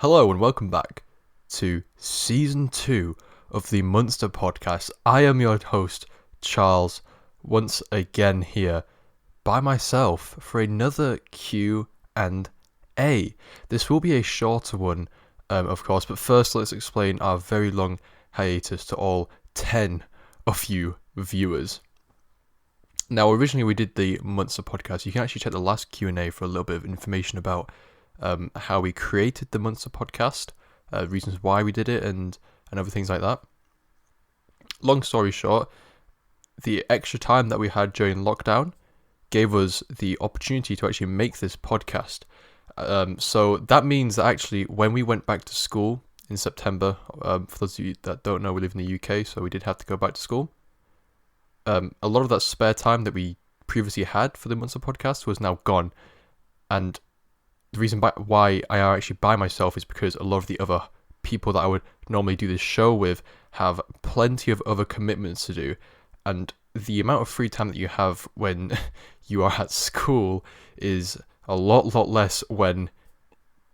Hello and welcome back to Season 2 of the Münster Podcast. I am your host, Charles, once again here by myself for another Q&A. This will be a shorter one, of course, but first let's explain our very long hiatus to all 10 of you viewers. Now, originally we did the Münster Podcast. You can actually check the last Q&A for a little bit of information about how we created the Münster Podcast, reasons why we did it, and other things like that. Long story short, the extra time that we had during lockdown gave us the opportunity to actually make this podcast. So that means that actually when we went back to school in September, for those of you that don't know, we live in the UK, so we did have to go back to school. A lot of that spare time that we previously had for the Münster Podcast was now gone, and the reason why I are actually by myself is because a lot of the other people that I would normally do this show with have plenty of other commitments to do, and the amount of free time that you have when you are at school is a lot less when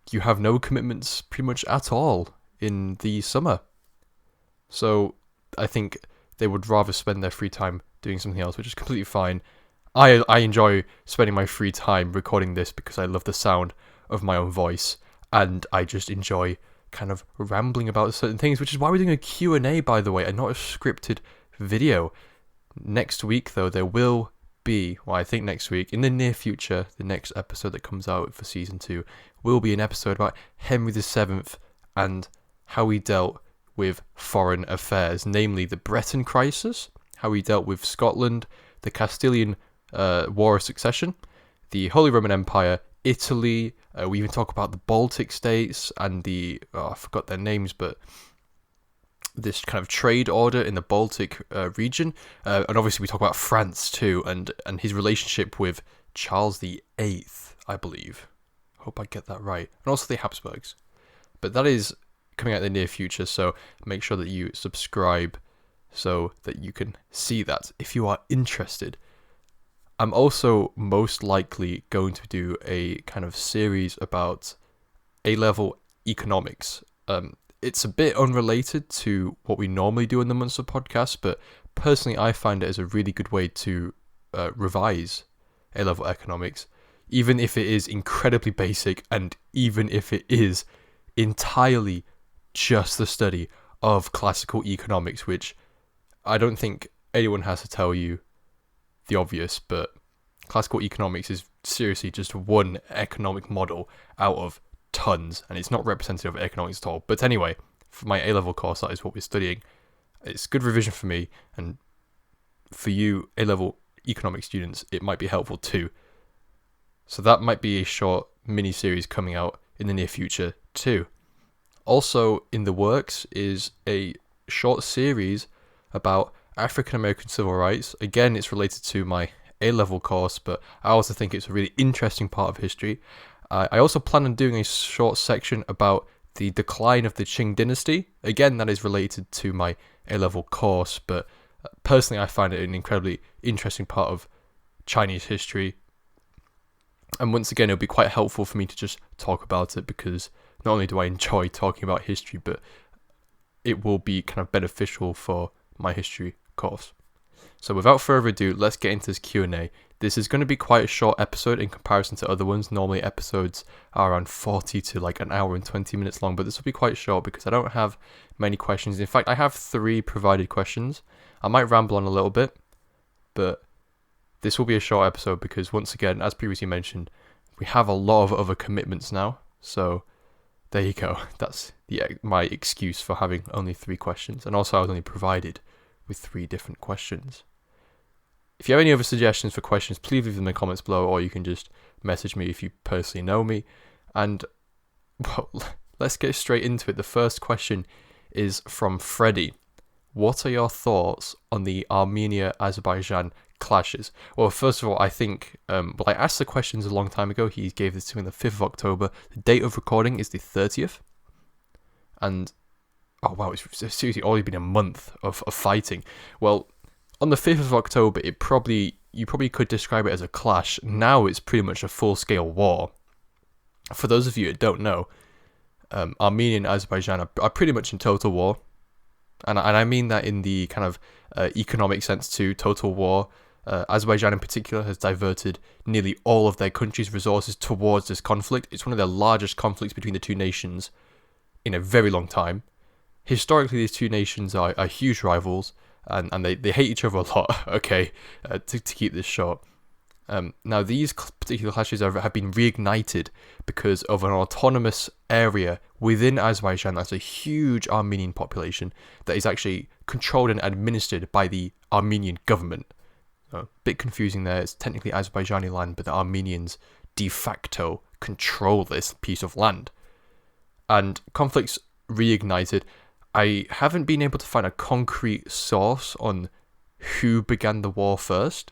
you have no commitments pretty much at all in the summer. So I think they would rather spend their free time doing something else, which is completely fine. I enjoy spending my free time recording this because I love the sound of my own voice, and I just enjoy kind of rambling about certain things, which is why we're doing a Q&A, by the way, and not a scripted video. Next week, though, there will be, well, I think next week, in the near future, the next episode that comes out for Season 2 will be an episode about Henry VII and how he dealt with foreign affairs, namely the Breton crisis, how he dealt with Scotland, the Castilian War of Succession, the Holy Roman Empire, Italy. We even talk about the Baltic states and I forgot their names, but this kind of trade order in the Baltic region. And obviously we talk about France too, and his relationship with Charles VIII, I believe. Hope I get that right. And also the Habsburgs. But that is coming out in the near future, so make sure that you subscribe so that you can see that if you are interested. I'm also most likely going to do a kind of series about A-level economics. It's a bit unrelated to what we normally do in the Münster Podcast, but personally I find it as a really good way to revise A-level economics, even if it is incredibly basic and even if it is entirely just the study of classical economics, which I don't think anyone has to tell you the obvious, but classical economics is seriously just one economic model out of tons, and it's not representative of economics at all. But anyway, for my A-level course, that is what we're studying. It's good revision for me, and for you A-level economics students, it might be helpful too. So that might be a short mini-series coming out in the near future too. Also in the works is a short series about African American civil rights. Again, it's related to my A-level course, but I also think it's a really interesting part of history. I also plan on doing a short section about the decline of the Qing dynasty. Again, that is related to my A-level course, but personally I find it an incredibly interesting part of Chinese history. And once again, it'll be quite helpful for me to just talk about it, because not only do I enjoy talking about history, but it will be kind of beneficial for my history course. So without further ado, let's get into this Q&A. This is going to be quite a short episode in comparison to other ones. Normally episodes are around 40 to like an hour and 20 minutes long, but this will be quite short because I don't have many questions. In fact, I have 3 provided questions. I might ramble on a little bit, but this will be a short episode because, once again, as previously mentioned, we have a lot of other commitments now. So there you go. That's my excuse for having only 3 questions. And also I was only provided with 3 different questions. If you have any other suggestions for questions, please leave them in the comments below, or you can just message me if you personally know me. And, well, let's get straight into it. The first question is from Freddie. What are your thoughts on the Armenia-Azerbaijan clashes? Well, first of all, I think, I asked the questions a long time ago. He gave this to me on the 5th of October. The date of recording is the 30th. And, oh wow, it's seriously already been a month of fighting. Well, on the 5th of October, you probably could describe it as a clash. Now it's pretty much a full-scale war. For those of you that don't know, Armenia and Azerbaijan are pretty much in total war. And I mean that in the kind of economic sense too, total war. Azerbaijan in particular has diverted nearly all of their country's resources towards this conflict. It's one of the largest conflicts between the two nations in a very long time. Historically, these two nations are huge rivals, and they hate each other a lot, okay, to keep this short. Now, these particular clashes have been reignited because of an autonomous area within Azerbaijan that's a huge Armenian population that is actually controlled and administered by the Armenian government. A bit confusing there. It's technically Azerbaijani land, but the Armenians de facto control this piece of land. And conflicts reignited. I haven't been able to find a concrete source on who began the war first,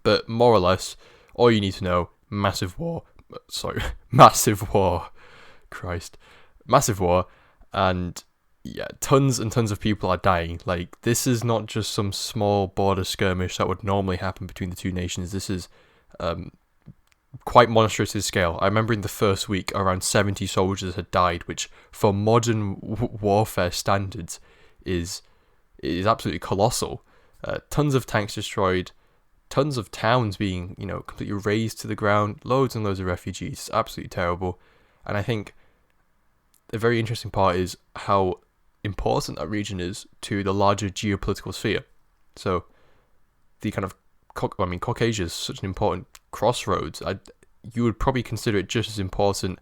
but more or less, all you need to know, massive war, and yeah, tons and tons of people are dying. Like, this is not just some small border skirmish that would normally happen between the two nations. This is quite monstrous in scale. I remember in the first week, around 70 soldiers had died, which for modern warfare standards is absolutely colossal. Tons of tanks destroyed, tons of towns being, completely razed to the ground, loads and loads of refugees. It's absolutely terrible. And I think the very interesting part is how important that region is to the larger geopolitical sphere. So the kind of Caucasia is such an important crossroads. You would probably consider it just as important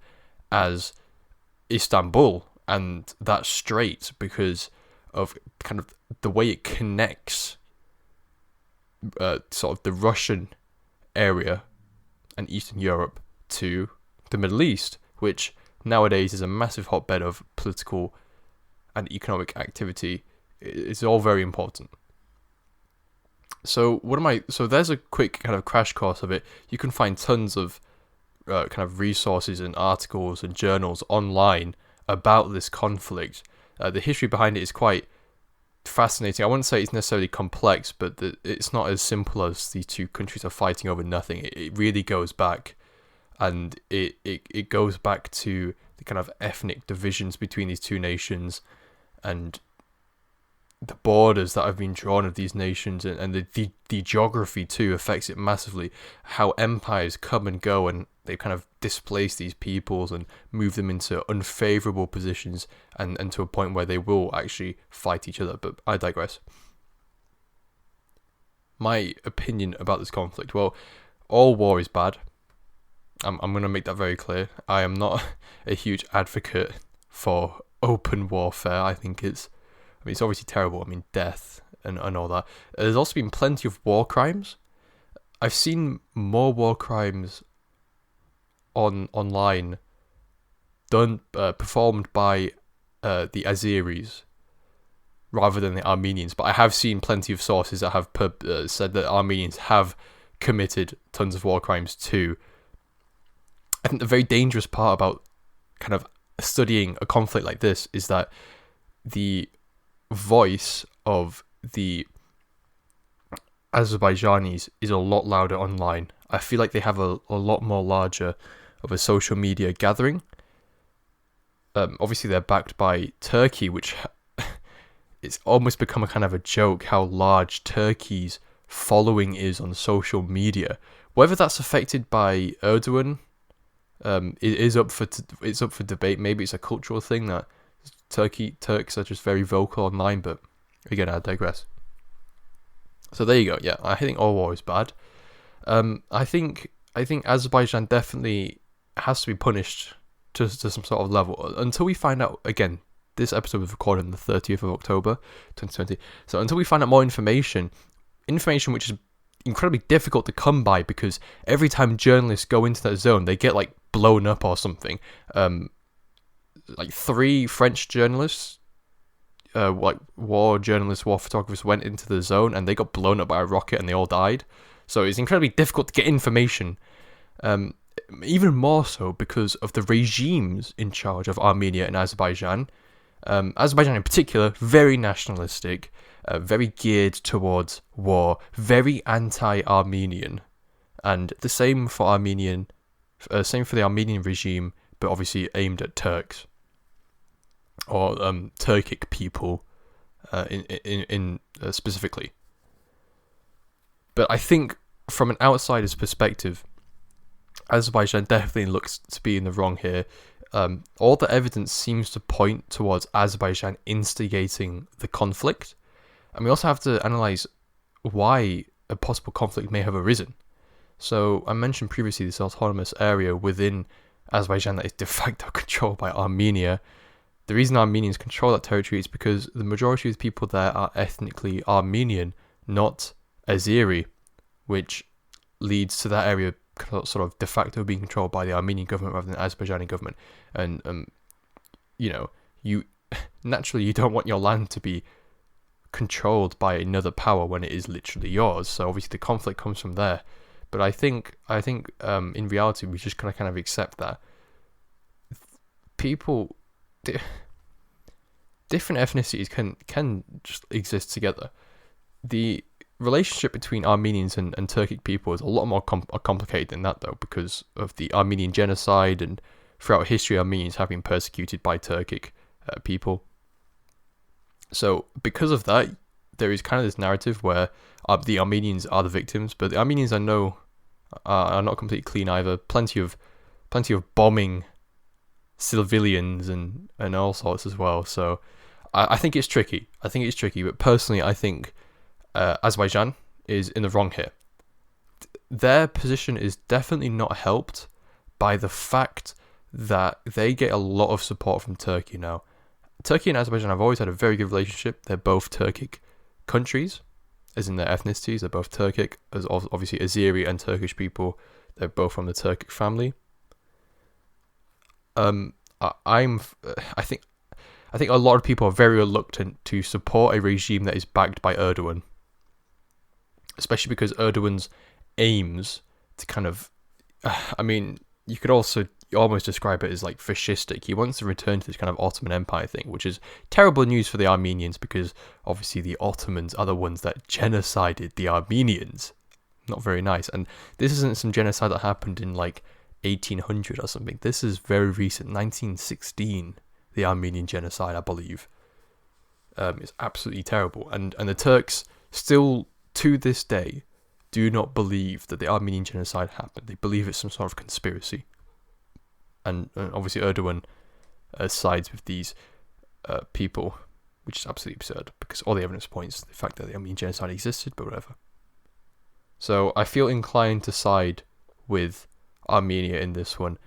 as Istanbul and that strait because of kind of the way it connects sort of the Russian area and Eastern Europe to the Middle East, which nowadays is a massive hotbed of political and economic activity. It's all very important. So there's a quick kind of crash course of it. You can find tons of kind of resources and articles and journals online about this conflict. The history behind it is quite fascinating. I wouldn't say it's necessarily complex, but it's not as simple as these two countries are fighting over nothing. It really goes back, and it goes back to the kind of ethnic divisions between these two nations and the borders that have been drawn of these nations, and the geography too affects it massively. How empires come and go, and they kind of displace these peoples and move them into unfavorable positions, and to a point where they will actually fight each other. But I digress. My opinion about this conflict: well, all war is bad. I'm going to make that very clear. I am not a huge advocate for open warfare. I think it's obviously terrible. Death and all that. There's also been plenty of war crimes. I've seen more war crimes online done performed by the Azeris rather than the Armenians. But I have seen plenty of sources that have said that Armenians have committed tons of war crimes too. I think the very dangerous part about kind of studying a conflict like this is that the voice of the Azerbaijanis is a lot louder online. I feel like they have a lot more larger of a social media gathering. Obviously, they're backed by Turkey, which it's almost become a kind of a joke how large Turkey's following is on social media. Whether that's affected by Erdogan, it's up for debate. Maybe it's a cultural thing that Turks are just very vocal online, but again, I digress. So there you go. Yeah, I think all war is bad. I think Azerbaijan definitely has to be punished to some sort of level until we find out. Again, this episode was recorded on the 30th of October, 2020. So until we find out more information which is incredibly difficult to come by because every time journalists go into that zone, they get like blown up or something. Like 3 French journalists, like war photographers went into the zone and they got blown up by a rocket and they all died. So it's incredibly difficult to get information. Even more so because of the regimes in charge of Armenia and Azerbaijan. Azerbaijan in particular, very nationalistic, very geared towards war, very anti-Armenian, and the same for the Armenian regime but obviously aimed at Turks or Turkic people in specifically. But I think from an outsider's perspective, Azerbaijan definitely looks to be in the wrong here. All the evidence seems to point towards Azerbaijan instigating the conflict. And we also have to analyse why a possible conflict may have arisen. So I mentioned previously this autonomous area within Azerbaijan that is de facto controlled by Armenia. The reason Armenians control that territory is because the majority of the people there are ethnically Armenian, not Azeri, which leads to that area sort of de facto being controlled by the Armenian government rather than the Azerbaijani government. And you naturally you don't want your land to be controlled by another power when it is literally yours. So obviously the conflict comes from there. But I think in reality we just kind of accept that people, different ethnicities can just exist together. The relationship between Armenians and Turkic people is a lot more complicated than that, though, because of the Armenian genocide, and throughout history Armenians have been persecuted by Turkic people. So because of that, there is kind of this narrative where the Armenians are the victims, but the Armenians are not completely clean either. Plenty of bombing civilians and all sorts as well. So I think it's tricky. But personally, I think Azerbaijan is in the wrong here. Their position is definitely not helped by the fact that they get a lot of support from Turkey now. Turkey and Azerbaijan have always had a very good relationship. They're both Turkic countries, as in their ethnicities. They're both Turkic, as obviously Azeri and Turkish people. They're both from the Turkic family. I think a lot of people are very reluctant to support a regime that is backed by Erdogan, especially because Erdogan's aims to kind of, you could also almost describe it as like fascistic. He wants to return to this kind of Ottoman Empire thing, which is terrible news for the Armenians because obviously the Ottomans are the ones that genocided the Armenians. Not very nice. And this isn't some genocide that happened in like 1800 or something. This is very recent, 1916, the Armenian genocide, I believe. It's absolutely terrible. And the Turks still, to this day, do not believe that the Armenian genocide happened. They believe it's some sort of conspiracy. And obviously Erdogan sides with these people, which is absolutely absurd because all the evidence points to the fact that the Armenian genocide existed, but whatever. So I feel inclined to side with Armenia in this one.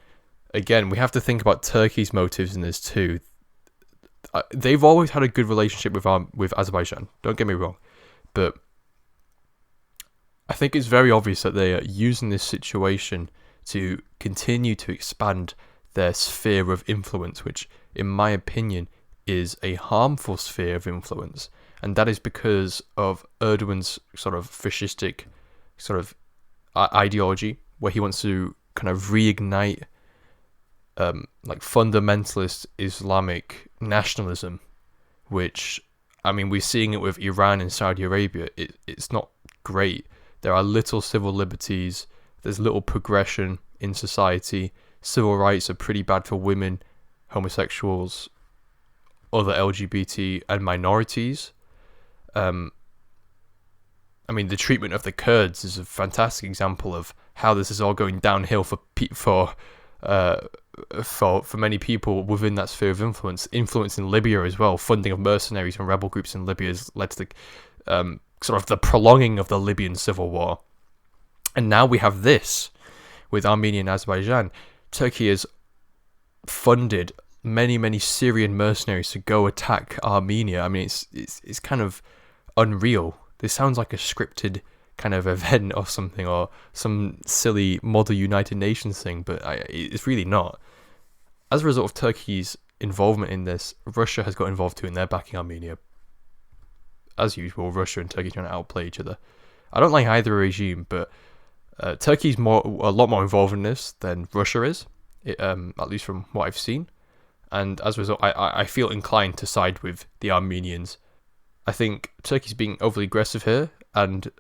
Again, we have to think about Turkey's motives in this too. They've always had a good relationship with Azerbaijan, don't get me wrong, but I think it's very obvious that they are using this situation to continue to expand their sphere of influence, which, in my opinion, is a harmful sphere of influence. And that is because of Erdogan's sort of fascistic sort of ideology, where he wants to kind of reignite like fundamentalist Islamic nationalism, which, we're seeing it with Iran and Saudi Arabia. It's not great. There are little civil liberties. There's little progression in society. Civil rights are pretty bad for women, homosexuals, other LGBT and minorities. The treatment of the Kurds is a fantastic example of how this is all going downhill for many people within that sphere of influence. Influence in Libya as well. Funding of mercenaries and rebel groups in Libya has led to the sort of the prolonging of the Libyan civil war. And now we have this with Armenia and Azerbaijan. Turkey has funded many Syrian mercenaries to go attack Armenia. It's kind of unreal. This sounds like a scripted kind of event or something, or some silly model United Nations thing, but it's really not. As a result of Turkey's involvement in this, Russia has got involved too, and they're backing Armenia. As usual, Russia and Turkey trying to outplay each other. I don't like either regime, but Turkey's a lot more involved in this than Russia is, at least from what I've seen. And as a result, I feel inclined to side with the Armenians. I think Turkey's being overly aggressive here, and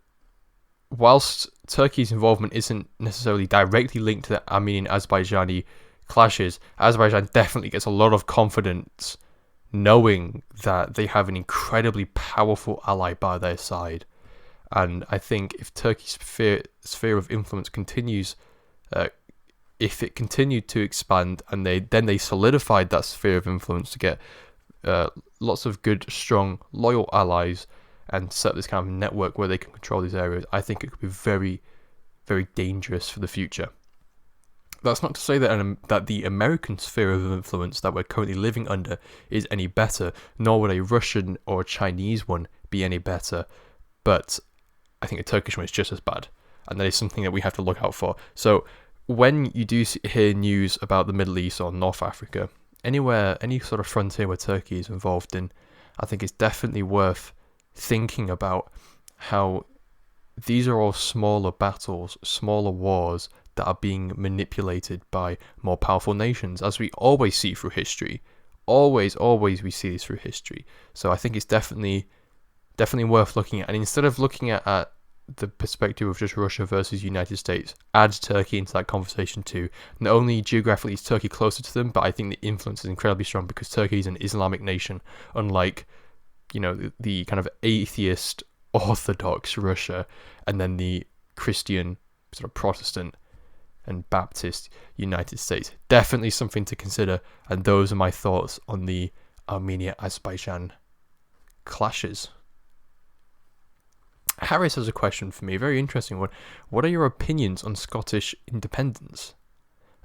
whilst Turkey's involvement isn't necessarily directly linked to the Armenian-Azerbaijani clashes, Azerbaijan definitely gets a lot of confidence knowing that they have an incredibly powerful ally by their side. And I think if Turkey's sphere of influence continues, if it continued to expand and they solidified that sphere of influence to get lots of good, strong, loyal allies and set up this kind of network where they can control these areas, I think it could be very, very dangerous for the future. That's not to say that the American sphere of influence that we're currently living under is any better, nor would a Russian or a Chinese one be any better, but I think a Turkish one is just as bad, and that is something that we have to look out for. So when you do hear news about the Middle East or North Africa, anywhere, any sort of frontier where Turkey is involved in, I think it's definitely worth thinking about how these are all smaller battles, smaller wars that are being manipulated by more powerful nations, as we always see through history. Always we see this through history. So I think it's definitely worth looking at. And instead of looking at the perspective of just Russia versus United States, add Turkey into that conversation too. Not only geographically is Turkey closer to them, but I think the influence is incredibly strong because Turkey is an Islamic nation, unlike, the kind of atheist Orthodox Russia, and then the Christian sort of Protestant and Baptist United States. Definitely something to consider, and those are my thoughts on the Armenia-Azerbaijan clashes. Harris has a question for me, a very interesting one. What are your opinions on Scottish independence?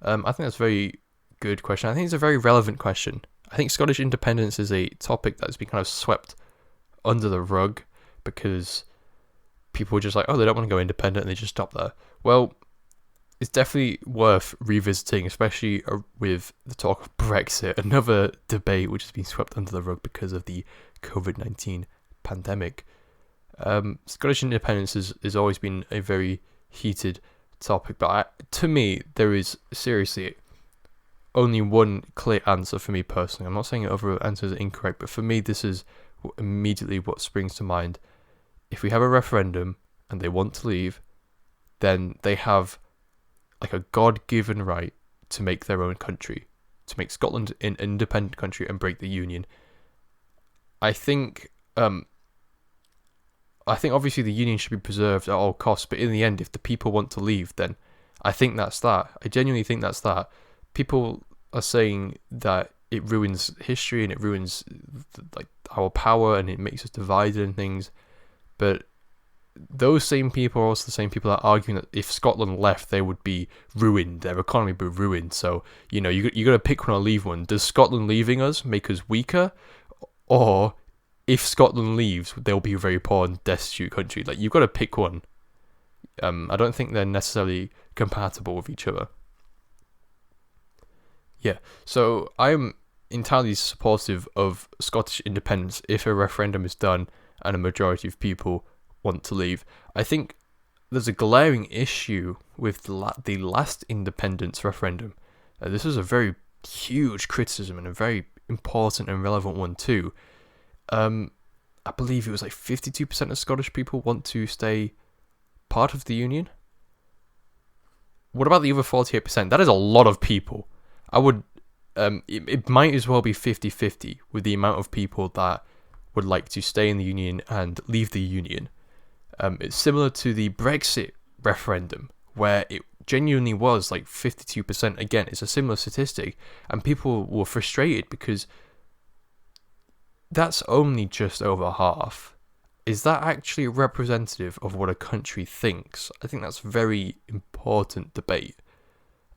I think that's a very good question. I think it's a very relevant question. I think Scottish independence is a topic that's been kind of swept under the rug because people were just like, oh, they don't want to go independent, and they just stop there. Well, it's definitely worth revisiting, especially with the talk of Brexit, another debate which has been swept under the rug because of the COVID-19 pandemic. Scottish independence has always been a very heated topic, but to me, there is seriously only one clear answer for me personally. I'm not saying other answers are incorrect, but for me, this is immediately what springs to mind. If we have a referendum and they want to leave, then they have like a God-given right to make their own country, to make Scotland an independent country and break the union. I think obviously the union should be preserved at all costs, but in the end, if the people want to leave, then I think that's that. I genuinely think that's that. People are saying that it ruins history and it ruins like our power and it makes us divided and things, but those same people are also the same people that are arguing that if Scotland left, they would be ruined, their economy would be ruined. So, you got to pick one or leave one. Does Scotland leaving us make us weaker? Or if Scotland leaves, they'll be a very poor and destitute country. Like, you've got to pick one. I don't think they're necessarily compatible with each other. Yeah, so I'm entirely supportive of Scottish independence if a referendum is done and a majority of people want to leave. I think there's a glaring issue with the last independence referendum. This was a very huge criticism and a very important and relevant one too. I believe it was like 52% of Scottish people want to stay part of the union. What about the other 48%? That is a lot of people. I would, it might as well be 50-50 with the amount of people that would like to stay in the union and leave the union. It's similar to the Brexit referendum, where it genuinely was like 52%. Again, it's a similar statistic, and people were frustrated because that's only just over half. Is that actually representative of what a country thinks? I think that's a very important debate.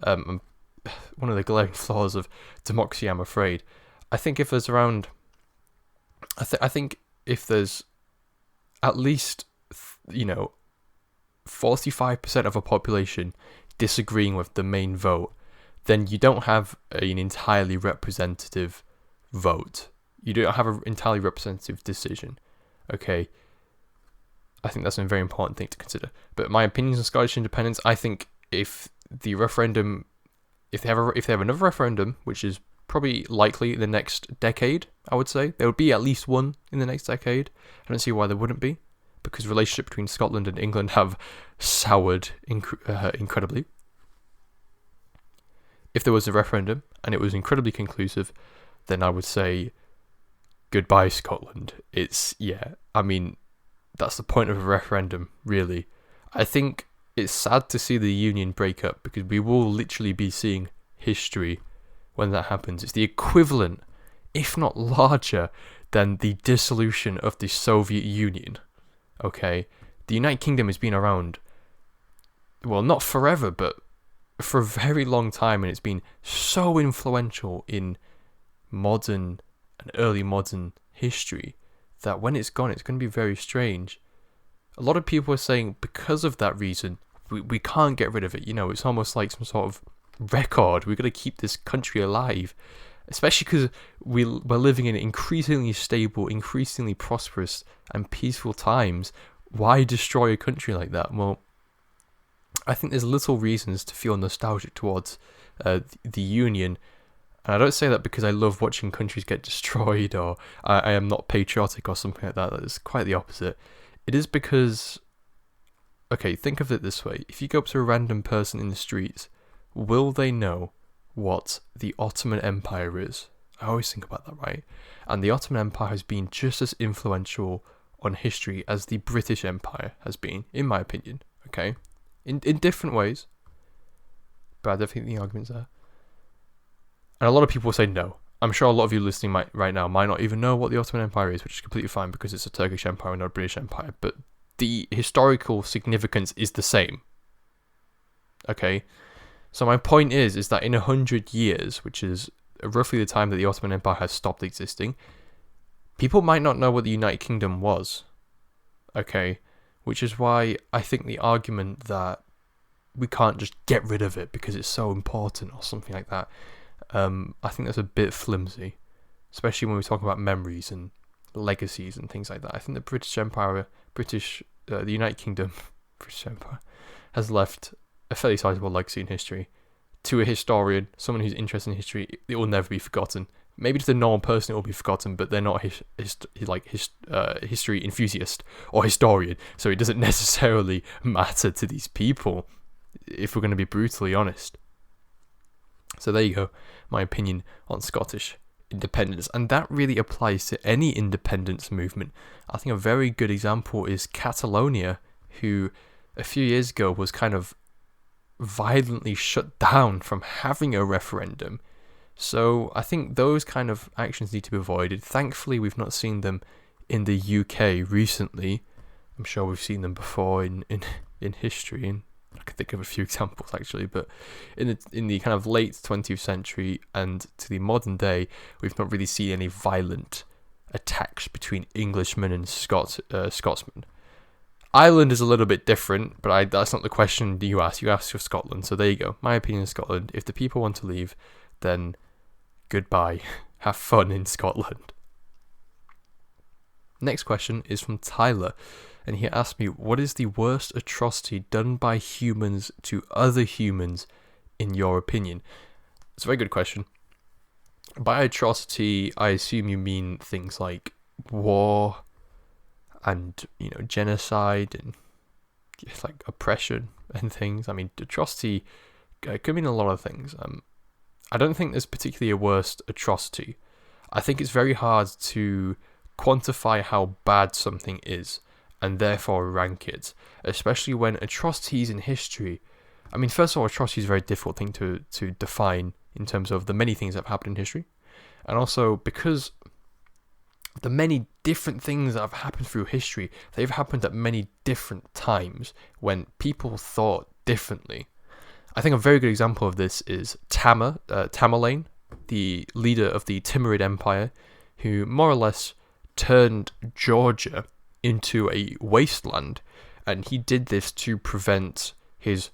One of the glaring flaws of democracy, I'm afraid. I think if there's around, I think if there's at least 45% of a population disagreeing with the main vote, then you don't have an entirely representative vote. You don't have an entirely representative decision. Okay, I think that's a very important thing to consider. But my opinions on Scottish independence, I think if the referendum, if they have another referendum, which is probably likely in the next decade, I would say there would be at least one in the next decade. I don't see why there wouldn't be, because the relationship between Scotland and England have soured incredibly. if there was a referendum and it was incredibly conclusive, then I would say goodbye Scotland. I mean, that's the point of a referendum, really. I think it's sad to see the union break up because we will literally be seeing history when that happens. It's the equivalent, if not larger, than the dissolution of the Soviet Union. Okay? The United Kingdom has been around, well, not forever, but for a very long time, and it's been so influential in modern and early modern history that when it's gone, it's going to be very strange. A lot of people are saying because of that reason, we can't get rid of it. You know, it's almost like some sort of record. We've got to keep this country alive, especially because we're living in increasingly stable, increasingly prosperous and peaceful times. Why destroy a country like that? Well, I think there's little reasons to feel nostalgic towards the Union. And I don't say that because I love watching countries get destroyed or I am not patriotic or something like that. That is quite the opposite. It is because, okay, think of it this way. If you go up to a random person in the streets, will they know what the Ottoman Empire is? I always think about that, right? And the Ottoman Empire has been just as influential on history as the British Empire has been, in my opinion, okay? In different ways. But I definitely think the argument's there. And a lot of people say no. I'm sure a lot of you listening right now might not even know what the Ottoman Empire is, which is completely fine because it's a Turkish empire and not a British empire. But the historical significance is the same. Okay? So my point is that in 100 years, which is roughly the time that the Ottoman Empire has stopped existing, people might not know what the United Kingdom was. Okay? Which is why I think the argument that we can't just get rid of it because it's so important or something like that, I think that's a bit flimsy, especially when we talk about memories and legacies and things like that. I think the British Empire, the United Kingdom, British Empire, has left a fairly sizable legacy in history. To a historian, someone who's interested in history, it will never be forgotten. Maybe to the normal person it will be forgotten, but they're not history enthusiast or historian, so it doesn't necessarily matter to these people, if we're going to be brutally honest. So there you go, my opinion on Scottish independence, and that really applies to any independence movement. I think a very good example is Catalonia, who a few years ago was kind of violently shut down from having a referendum. So I think those kind of actions need to be avoided. Thankfully, we've not seen them in the UK recently. I'm sure we've seen them before in history, and I can think of a few examples actually. But in the kind of late 20th century and to the modern day, we've not really seen any violent attacks between Englishmen and Scotsmen. Ireland is a little bit different, but that's not the question you asked. You asked for Scotland, so there you go. My opinion is Scotland. If the people want to leave, then goodbye. Have fun in Scotland. Next question is from Tyler, and he asked me, what is the worst atrocity done by humans to other humans, in your opinion? It's a very good question. By atrocity, I assume you mean things like war and, genocide and like oppression and things. I mean, atrocity could mean a lot of things. I don't think there's particularly a worst atrocity. I think it's very hard to quantify how bad something is and therefore rank it, especially when atrocities in history, I mean, first of all, atrocity is a very difficult thing to define in terms of the many things that have happened in history, and also because the many different things that have happened through history, they've happened at many different times when people thought differently. I think a very good example of this is Tamerlane, the leader of the Timurid Empire, who more or less turned Georgia into a wasteland, and he did this to prevent his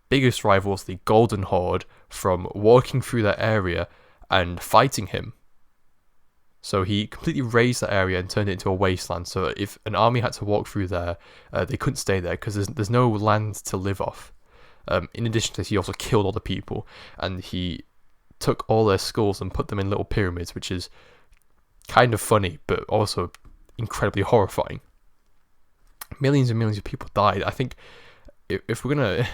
biggest rivals, the Golden Horde, from walking through that area and fighting him. So he completely razed that area and turned it into a wasteland, so if an army had to walk through there, they couldn't stay there because there's no land to live off. In addition to this, he also killed all the people, and he took all their skulls and put them in little pyramids, which is kind of funny, but also incredibly horrifying. Millions and millions of people died. I think if we're going to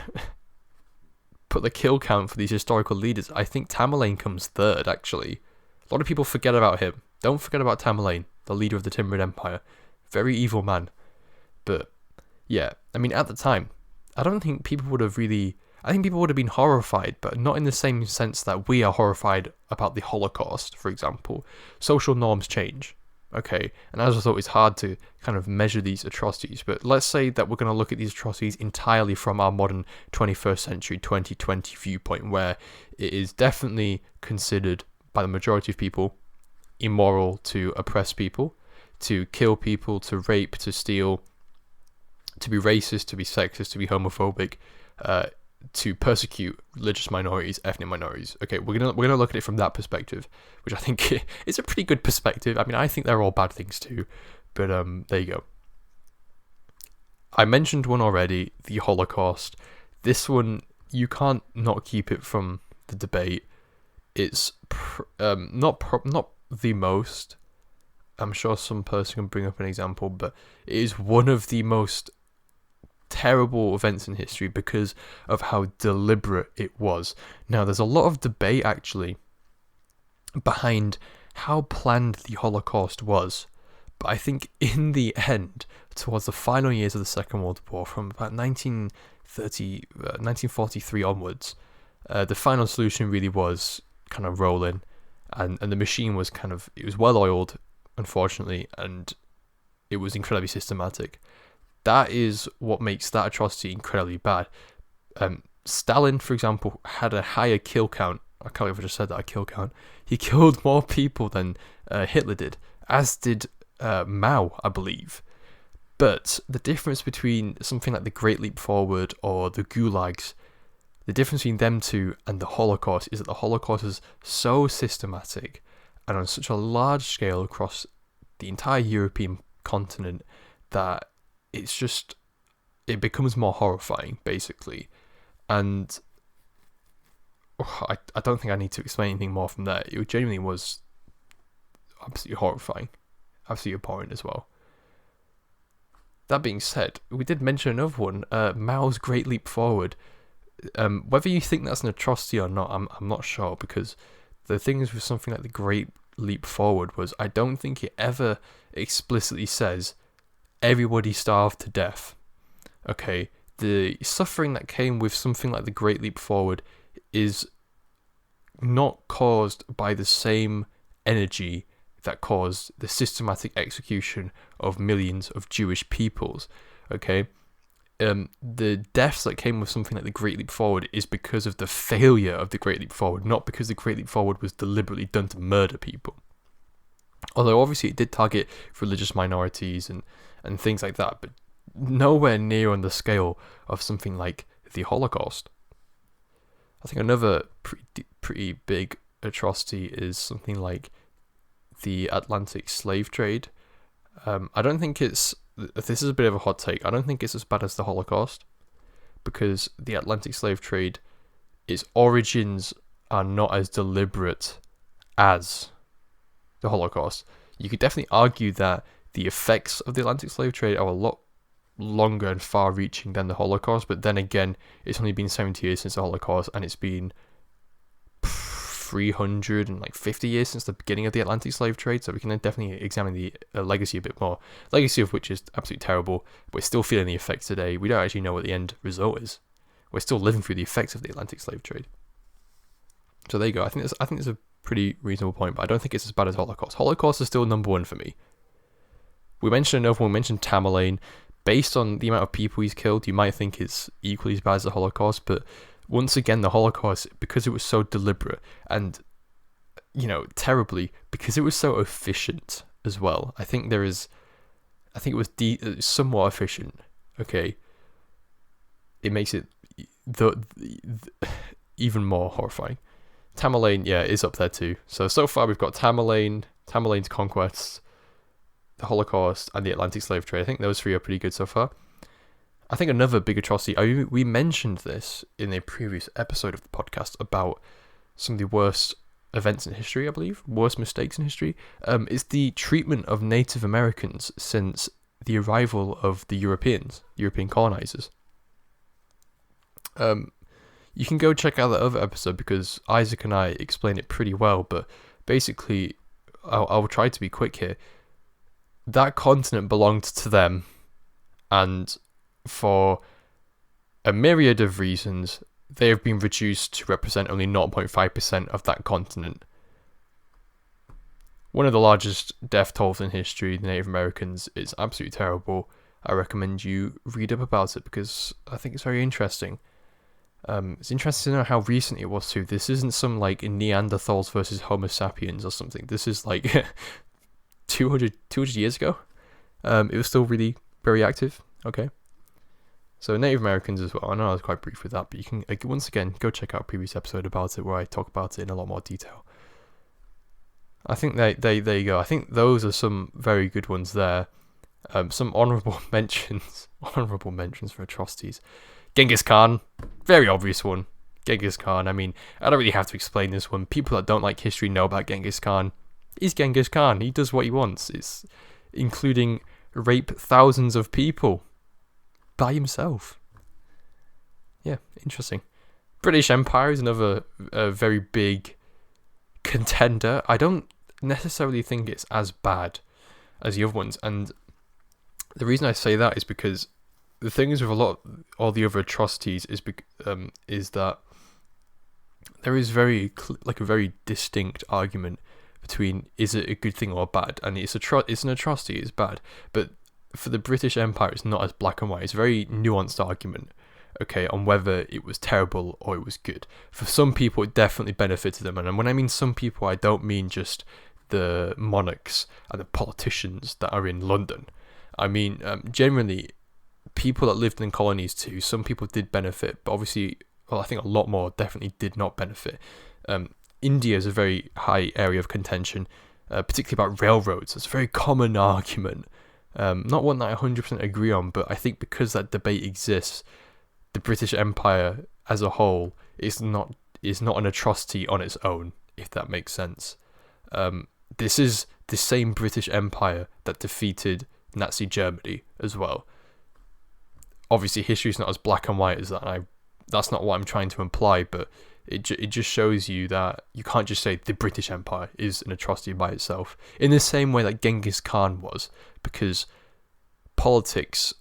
put the kill count for these historical leaders, I think Tamerlane comes third, actually. A lot of people forget about him. Don't forget about Tamerlane, the leader of the Timurid Empire. Very evil man. But, yeah, I mean, at the time, I don't think people would have really... I think people would have been horrified, but not in the same sense that we are horrified about the Holocaust, for example. Social norms change, okay? And as I thought, it's hard to kind of measure these atrocities, but let's say that we're going to look at these atrocities entirely from our modern 21st century 2020 viewpoint, where it is definitely considered by the majority of people immoral to oppress people, to kill people, to rape, to steal, to be racist, to be sexist, to be homophobic, to persecute religious minorities, ethnic minorities. Okay, we're gonna look at it from that perspective, which I think is a pretty good perspective. I mean, I think they're all bad things too, but there you go. I mentioned one already, the Holocaust. This one, you can't not keep it from the debate. It's not the most. I'm sure some person can bring up an example, but it is one of the most terrible events in history because of how deliberate it was. Now, there's a lot of debate actually behind how planned the Holocaust was, but I think in the end, towards the final years of the Second World War, from about 1943 onwards, the final solution really was kind of rolling, and the machine was it was well oiled, unfortunately, and it was incredibly systematic. That is what makes that atrocity incredibly bad. Stalin, for example, had a higher kill count. I can't believe I just said that, a kill count. He killed more people than Hitler did, as did Mao, I believe. But the difference between something like the Great Leap Forward or the Gulags, the difference between them two and the Holocaust is that the Holocaust is so systematic and on such a large scale across the entire European continent that it becomes more horrifying, basically. And I don't think I need to explain anything more from there. It genuinely was absolutely horrifying, absolutely abhorrent as well. That being said, we did mention another one, Mao's Great Leap Forward. Whether you think that's an atrocity or not, I'm not sure, because the things with something like the Great Leap Forward was, I don't think it ever explicitly says everybody starved to death. Okay, the suffering that came with something like the Great Leap Forward is not caused by the same energy that caused the systematic execution of millions of Jewish peoples. Okay, the deaths that came with something like the Great Leap Forward is because of the failure of the Great Leap Forward, not because the Great Leap Forward was deliberately done to murder people. Although obviously it did target religious minorities and things like that, but nowhere near on the scale of something like the Holocaust. I think another pretty big atrocity is something like the Atlantic slave trade. I don't think this is a bit of a hot take, I don't think it's as bad as the Holocaust, because the Atlantic slave trade, its origins are not as deliberate as the Holocaust. You could definitely argue that the effects of the Atlantic slave trade are a lot longer and far-reaching than the Holocaust, but then again, it's only been 70 years since the Holocaust, and it's been 350 years since the beginning of the Atlantic slave trade, so we can then definitely examine the legacy a bit more. Legacy of which is absolutely terrible. We're still feeling the effects today. We don't actually know what the end result is. We're still living through the effects of the Atlantic slave trade. So there you go. I think it's a pretty reasonable point, but I don't think it's as bad as Holocaust. Holocaust is still number one for me. We mentioned another one, we mentioned Tamerlane. Based on the amount of people he's killed, you might think it's equally as bad as the Holocaust, but once again, the Holocaust, because it was so deliberate and, terribly, because it was so efficient as well. I think it was somewhat efficient. Okay, it makes it even more horrifying. Tamerlane, is up there too. So far we've got Tamerlane's conquests, the Holocaust, and the Atlantic slave trade. I think those three are pretty good so far. I think another big atrocity, we mentioned this in a previous episode of the podcast about some of the worst events in history, I believe, worst mistakes in history, is the treatment of Native Americans since the arrival of the European colonizers. you can go check out that other episode because Isaac and I explain it pretty well. But basically, I'll try to be quick here. That continent belonged to them, and for a myriad of reasons, they have been reduced to represent only 0.5% of that continent. One of the largest death tolls in history, the Native Americans, is absolutely terrible. I recommend you read up about it because I think it's very interesting. It's interesting to know how recent it was too. This isn't some like Neanderthals versus Homo sapiens or something. This is like 200 years ago. It was still really very active. Okay. So Native Americans as well. I know I was quite brief with that, but you can once again go check out a previous episode about it where I talk about it in a lot more detail. I think there you go. I think those are some very good ones there. Some honourable mentions for atrocities. Genghis Khan, very obvious one. Genghis Khan. I mean, I don't really have to explain this one. People that don't like history know about Genghis Khan. He's Genghis Khan. He does what he wants. It's including rape thousands of people by himself. Yeah, interesting. British Empire is another very big contender. I don't necessarily think it's as bad as the other ones, and the reason I say that is because the thing is with all the other atrocities is that there is a very distinct argument between is it a good thing or bad, and it's an atrocity, it's bad. But for the British Empire, it's not as black and white. It's a very nuanced argument, okay, on whether it was terrible or it was good. For some people, it definitely benefited them, and when I mean some people, I don't mean just the monarchs and the politicians that are in London. I mean, generally, people that lived in colonies too, some people did benefit, but obviously, well, I think a lot more definitely did not benefit. India is a very high area of contention, particularly about railroads. It's a very common argument. Not one that I 100% agree on, but I think because that debate exists, the British Empire as a whole is not an atrocity on its own, if that makes sense. This is the same British Empire that defeated Nazi Germany as well. Obviously, history is not as black and white as that. That's not what I'm trying to imply, but it just shows you that you can't just say the British Empire is an atrocity by itself. In the same way that Genghis Khan was, because politics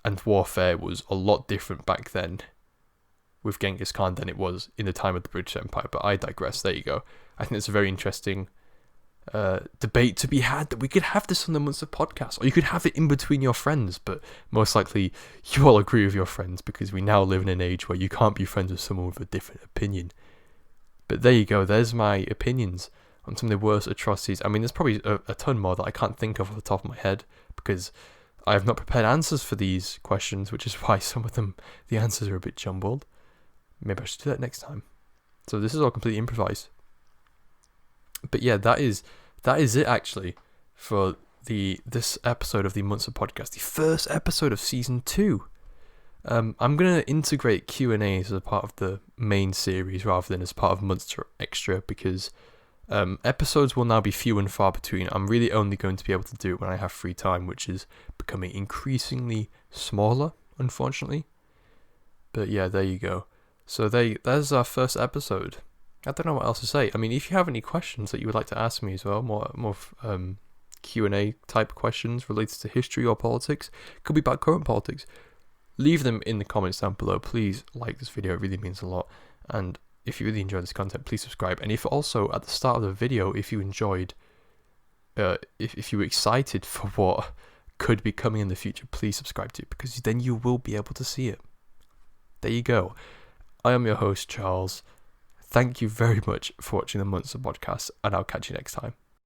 and warfare was a lot different back then with Genghis Khan than it was in the time of the British Empire. But I digress. There you go. I think it's a very interesting debate to be had, that we could have this on the Münster Podcast, or you could have it in between your friends, but most likely you all agree with your friends because we now live in an age where you can't be friends with someone with a different opinion. But there you go, there's my opinions on some of the worst atrocities. I mean, there's probably a ton more that I can't think of off the top of my head because I have not prepared answers for these questions, which is why some of them, the answers are a bit jumbled. Maybe I should do that next time. So this is all completely improvised. But yeah, that is it actually for this episode of the Münster Podcast, the first episode of season 2. I'm gonna integrate Q&As as a part of the main series rather than as part of Münster Extra because episodes will now be few and far between. I'm really only going to be able to do it when I have free time, which is becoming increasingly smaller, unfortunately. But yeah, there you go. So that's our first episode. I don't know what else to say. I mean, if you have any questions that you would like to ask me as well, more Q&A type questions related to history or politics, could be about current politics, leave them in the comments down below. Please like this video, it really means a lot. And if you really enjoyed this content, please subscribe. And if also at the start of the video, if you enjoyed, if you were excited for what could be coming in the future, please subscribe to it because then you will be able to see it. There you go. I am your host, Charles. Thank you very much for watching the Münster Podcast, and I'll catch you next time.